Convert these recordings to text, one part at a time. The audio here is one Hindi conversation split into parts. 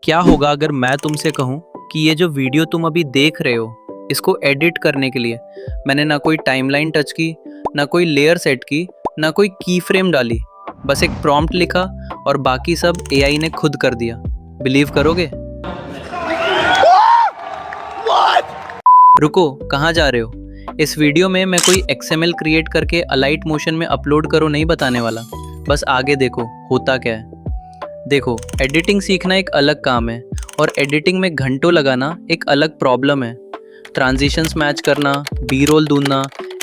क्या होगा अगर मैं तुमसे कहूँ कि ये जो वीडियो तुम अभी देख रहे हो इसको एडिट करने के लिए मैंने ना कोई टाइमलाइन टच की, ना कोई लेयर सेट की, ना कोई की फ्रेम डाली, बस एक प्रॉम्प्ट लिखा और बाकी सब एआई ने खुद कर दिया। बिलीव करोगे? रुको, कहाँ जा रहे हो? इस वीडियो में मैं कोई XML क्रिएट करके अलाइट मोशन में अपलोड करो नहीं बताने वाला। बस आगे देखो होता क्या है। देखो, एडिटिंग सीखना एक अलग काम है और एडिटिंग में घंटों लगाना एक अलग प्रॉब्लम है। ट्रांजिशंस मैच करना, बी रोल ढूंढना,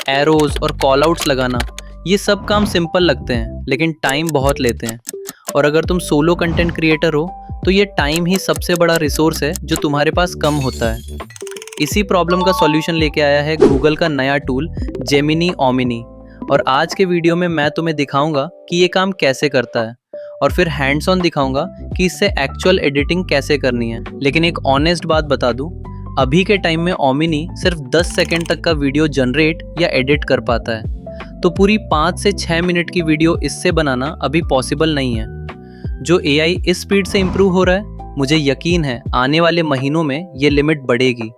एरोज और कॉल आउट्स लगाना, ये सब काम सिंपल लगते हैं लेकिन टाइम बहुत लेते हैं। और अगर तुम सोलो कंटेंट क्रिएटर हो तो ये टाइम ही सबसे बड़ा रिसोर्स है जो तुम्हारे पास कम होता है। इसी प्रॉब्लम का सॉल्यूशन लेके आया है गूगल का नया टूल जेमिनी ओमिनी। और आज के वीडियो में मैं तुम्हें दिखाऊंगा कि ये काम कैसे करता है और फिर हैंड्स ऑन दिखाऊंगा कि इससे एक्चुअल एडिटिंग कैसे करनी है। लेकिन एक ऑनेस्ट बात बता दूं, अभी के टाइम में ओमिनी सिर्फ 10 सेकंड तक का वीडियो जनरेट या एडिट कर पाता है, तो पूरी 5 से 6 मिनट की वीडियो इससे बनाना अभी पॉसिबल नहीं है। जो एआई इस स्पीड से इम्प्रूव हो रहा है, मुझे यकीन है आने वाले महीनों में ये लिमिट बढ़ेगी।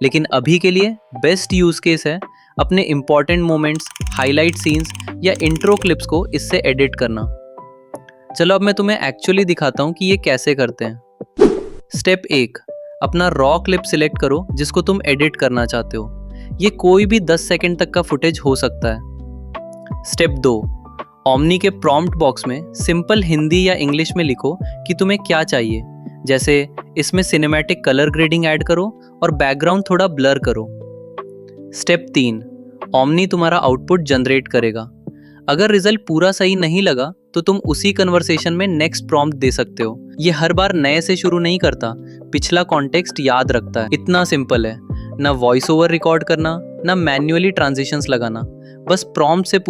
लेकिन अभी के लिए बेस्ट यूज़ केस है अपने इंपॉर्टेंट मोमेंट्स, हाईलाइट सीन्स या इंट्रो क्लिप्स को इससे एडिट करना। चलो अब मैं तुम्हें एक्चुअली दिखाता हूँ कि ये कैसे करते हैं। स्टेप 1, अपना रॉ क्लिप सिलेक्ट करो जिसको तुम एडिट करना चाहते हो। ये कोई भी 10 सेकंड तक का फुटेज हो सकता है। स्टेप 2, ओमनी के प्रॉम्प्ट बॉक्स में सिंपल हिंदी या इंग्लिश में लिखो कि तुम्हें क्या चाहिए, जैसे इसमें सिनेमैटिक कलर ग्रेडिंग ऐड करो और बैकग्राउंड थोड़ा ब्लर करो। स्टेप 3, ओमनी तुम्हारा आउटपुट जनरेट करेगा। अगर रिजल्ट पूरा सही नहीं लगा तो तुम उसी कन्वर्सेशन में नेक्स्ट प्रॉम्प्ट दे सकते हो। ये हर बार नए से शुरू नहीं करता, पिछला कॉन्टेक्स्ट याद रखता है। इतना सिंपल है, ना वॉइस ओवर रिकॉर्ड करना, ना मैन्युअली ट्रांजिशंस लगाना, बस प्रॉम्प्ट से पूरा